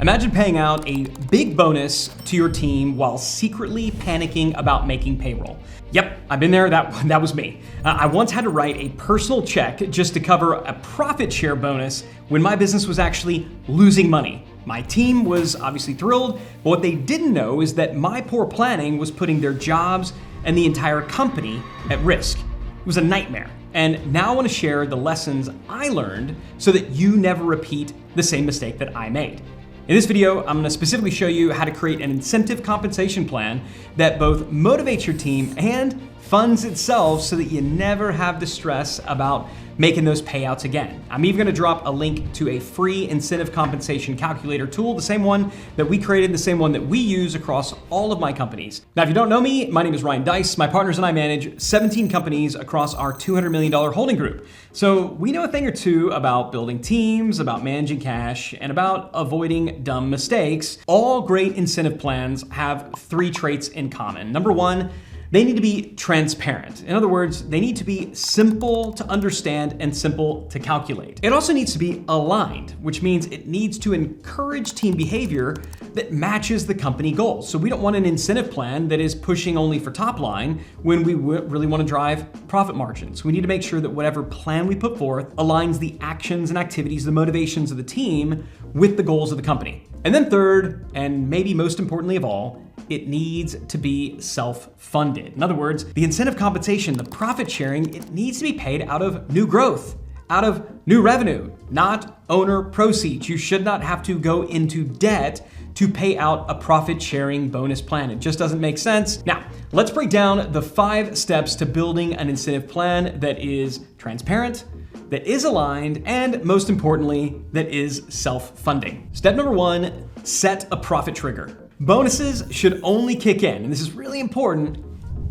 Imagine paying out a big bonus to your team while secretly panicking about making payroll. Yep, I've been there, that was me. I once had to write a personal check just to cover a profit share bonus when my business was actually losing money. My team was obviously thrilled, but what they didn't know is that my poor planning was putting their jobs and the entire company at risk. It was a nightmare. And now I want to share the lessons I learned so that you never repeat the same mistake that I made. In this video, I'm going to specifically show you how to create an incentive compensation plan that both motivates your team and funds itself so that you never have the stress about making those payouts again. I'm even going to drop a link to a free incentive compensation calculator tool, the same one that we created, the same one that we use across all of my companies. Now, if you don't know me, my name is Ryan Deiss. My partners and I manage 17 companies across our $200 million holding group. So we know a thing or two about building teams, about managing cash, and about avoiding dumb mistakes. All great incentive plans have three traits in common. Number one, they need to be transparent. In other words, they need to be simple to understand and simple to calculate. It also needs to be aligned, which means it needs to encourage team behavior that matches the company goals. So we don't want an incentive plan that is pushing only for top line when we really want to drive profit margins. We need to make sure that whatever plan we put forth aligns the actions and activities, the motivations of the team with the goals of the company. And then third, and maybe most importantly of all, it needs to be self-funded. In other words, the incentive compensation, the profit sharing, it needs to be paid out of new growth, out of new revenue, not owner proceeds. You should not have to go into debt to pay out a profit sharing bonus plan. It just doesn't make sense. Now, let's break down the 5 steps to building an incentive plan that is transparent, that is aligned, and most importantly, that is self-funding. Step number 1, set a profit trigger. Bonuses should only kick in, and this is really important,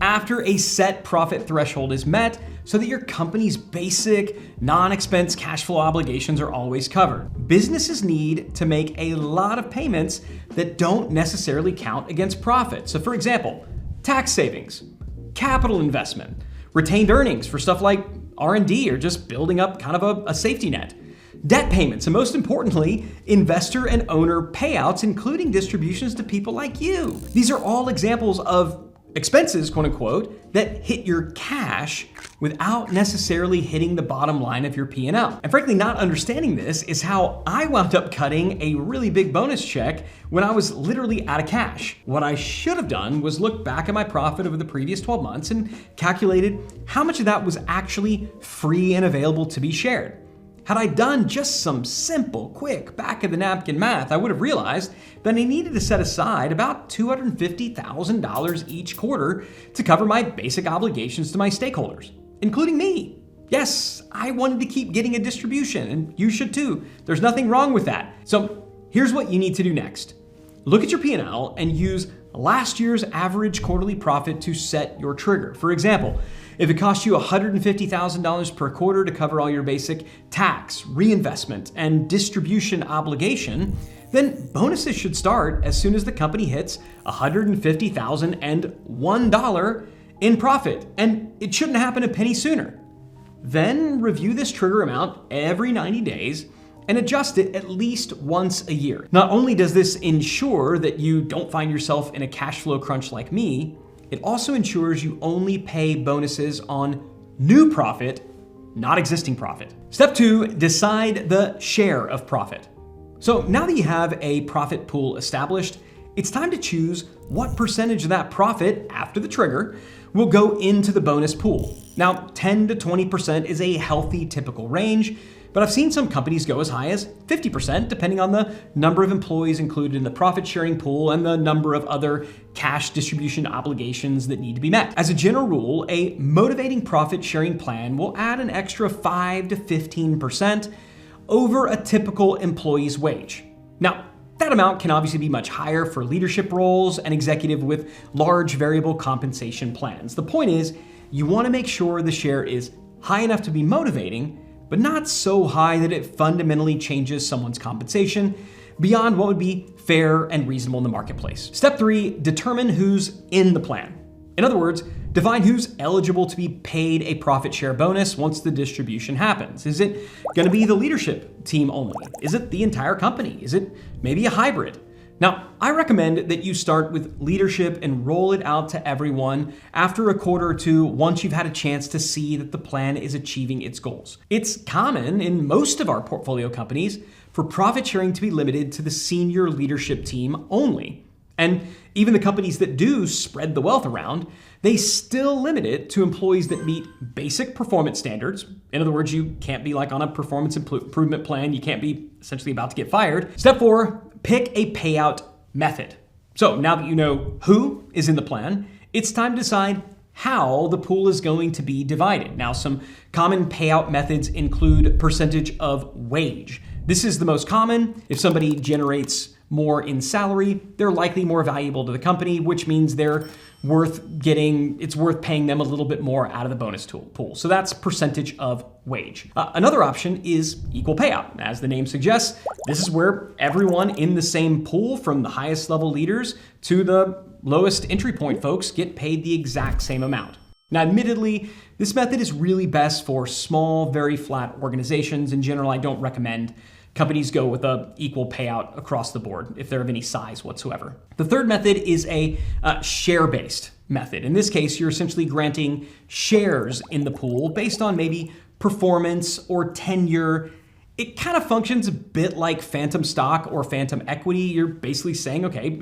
after a set profit threshold is met so that your company's basic non-expense cash flow obligations are always covered. Businesses need to make a lot of payments that don't necessarily count against profit. So for example, tax savings, capital investment, retained earnings for stuff like R&D or just building up kind of a safety net. Debt payments, and most importantly, investor and owner payouts, including distributions to people like you. These are all examples of expenses, quote unquote, that hit your cash without necessarily hitting the bottom line of your P&L. And frankly, not understanding this is how I wound up cutting a really big bonus check when I was literally out of cash. What I should have done was look back at my profit over the previous 12 months and calculated how much of that was actually free and available to be shared. Had I done just some simple, quick, back-of-the-napkin math, I would have realized that I needed to set aside about $250,000 each quarter to cover my basic obligations to my stakeholders, including me. Yes, I wanted to keep getting a distribution, and you should too. There's nothing wrong with that. So here's what you need to do next. Look at your P&L and use last year's average quarterly profit to set your trigger. For example, if it costs you $150,000 per quarter to cover all your basic tax, reinvestment, and distribution obligation, then bonuses should start as soon as the company hits $150,001 in profit, and it shouldn't happen a penny sooner. Then review this trigger amount every 90 days and adjust it at least once a year. Not only does this ensure that you don't find yourself in a cash flow crunch like me, it also ensures you only pay bonuses on new profit, not existing profit. Step 2, decide the share of profit. So now that you have a profit pool established, it's time to choose what percentage of that profit after the trigger will go into the bonus pool. Now, 10 to 20% is a healthy typical range, but I've seen some companies go as high as 50%, depending on the number of employees included in the profit sharing pool and the number of other cash distribution obligations that need to be met. As a general rule, a motivating profit sharing plan will add an extra 5 to 15% over a typical employee's wage. Now, that amount can obviously be much higher for leadership roles and executive with large variable compensation plans. The point is, you want to make sure the share is high enough to be motivating, but not so high that it fundamentally changes someone's compensation beyond what would be fair and reasonable in the marketplace. Step 3, determine who's in the plan. In other words, Define who's eligible to be paid a profit share bonus once the distribution happens. Is it going to be the leadership team only? Is it the entire company? Is it maybe a hybrid? Now, I recommend that you start with leadership and roll it out to everyone after a quarter or two once you've had a chance to see that the plan is achieving its goals. It's common in most of our portfolio companies for profit sharing to be limited to the senior leadership team only. And even the companies that do spread the wealth around, they still limit it to employees that meet basic performance standards. In other words, you can't be like on a performance improvement plan. You can't be essentially about to get fired. Step 4, pick a payout method. So now that you know who is in the plan, it's time to decide how the pool is going to be divided. Now, some common payout methods include percentage of wage. This is the most common. If somebody generates more in salary, they're likely more valuable to the company, which means it's worth paying them a little bit more out of the bonus pool. So that's percentage of wage. Another option is equal payout. As the name suggests, this is where everyone in the same pool, from the highest level leaders to the lowest entry point folks, get paid the exact same amount. Now, admittedly, this method is really best for small, very flat organizations. In general, I don't recommend companies go with a equal payout across the board if they're of any size whatsoever. The third method is a share-based method. In this case, you're essentially granting shares in the pool based on maybe performance or tenure. It kind of functions a bit like phantom stock or phantom equity. You're basically saying, okay,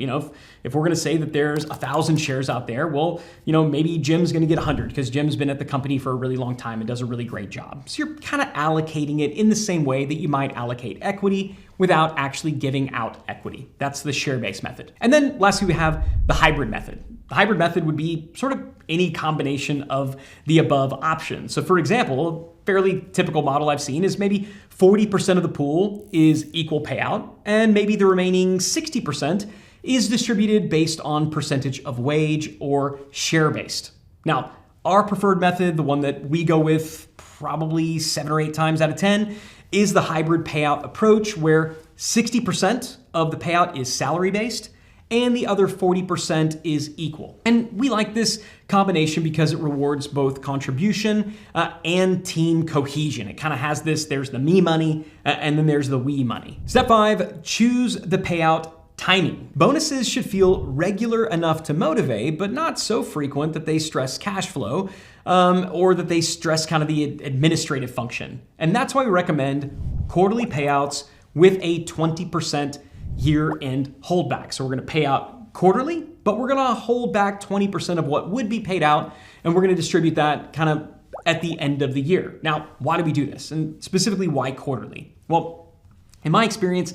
if we're going to say that there's 1,000 shares out there, well, maybe Jim's going to get 100 because Jim's been at the company for a really long time and does a really great job. So you're kind of allocating it in the same way that you might allocate equity without actually giving out equity. That's the share-based method. And then lastly, we have the hybrid method. The hybrid method would be sort of any combination of the above options. So for example, a fairly typical model I've seen is maybe 40% of the pool is equal payout, and maybe the remaining 60% is distributed based on percentage of wage or share-based. Now, our preferred method, the one that we go with probably 7 or 8 times out of 10, is the hybrid payout approach, where 60% of the payout is salary-based and the other 40% is equal. And we like this combination because it rewards both contribution and team cohesion. It kind of has this, there's the me money and then there's the we money. Step 5, choose the payout timing. Bonuses should feel regular enough to motivate, but not so frequent that they stress cash flow or that they stress kind of the administrative function. And that's why we recommend quarterly payouts with a 20% year-end holdback. So we're going to pay out quarterly, but we're going to hold back 20% of what would be paid out, and we're going to distribute that kind of at the end of the year. Now, why do we do this? And specifically, why quarterly? Well, in my experience,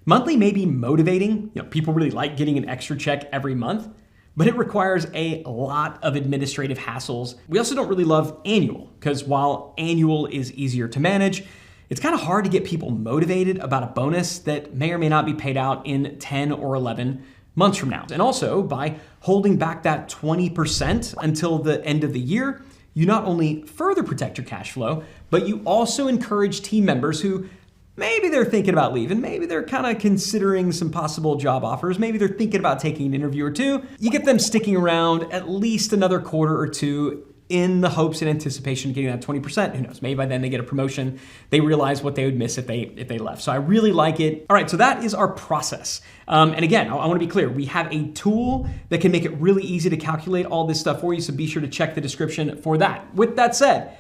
monthly may be motivating. People really like getting an extra check every month, but it requires a lot of administrative hassles. We also don't really love annual, because while annual is easier to manage, it's kind of hard to get people motivated about a bonus that may or may not be paid out in 10 or 11 months from now. And also, by holding back that 20% until the end of the year, you not only further protect your cash flow, but you also encourage team members who maybe they're thinking about leaving, maybe they're kind of considering some possible job offers, maybe they're thinking about taking an interview or two. You get them sticking around at least another quarter or two in the hopes and anticipation of getting that 20%. Who knows, maybe by then they get a promotion. They realize what they would miss if they left. So I really like it. All right, so that is our process. And again, I want to be clear. We have a tool that can make it really easy to calculate all this stuff for you, so be sure to check the description for that. With that said,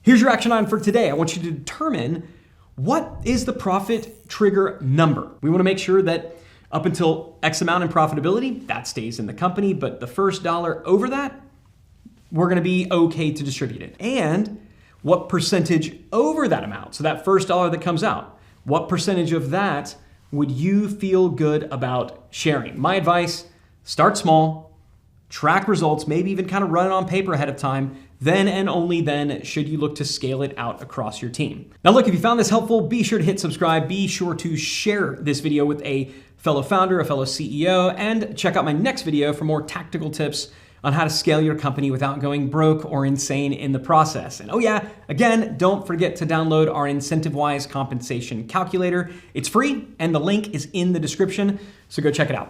here's your action item for today. I want you to determine what is the profit trigger number. We want to make sure that up until X amount in profitability, that stays in the company, but the first dollar over that, we're going to be okay to distribute it. And what percentage over that amount, so that first dollar that comes out, what percentage of that would you feel good about sharing? My advice, start small, track results, maybe even kind of run it on paper ahead of time. Then and only then should you look to scale it out across your team. Now look, if you found this helpful, be sure to hit subscribe. Be sure to share this video with a fellow founder, a fellow CEO, and check out my next video for more tactical tips on how to scale your company without going broke or insane in the process. And oh yeah, again, don't forget to download our incentive-wise compensation calculator. It's free and the link is in the description, so go check it out.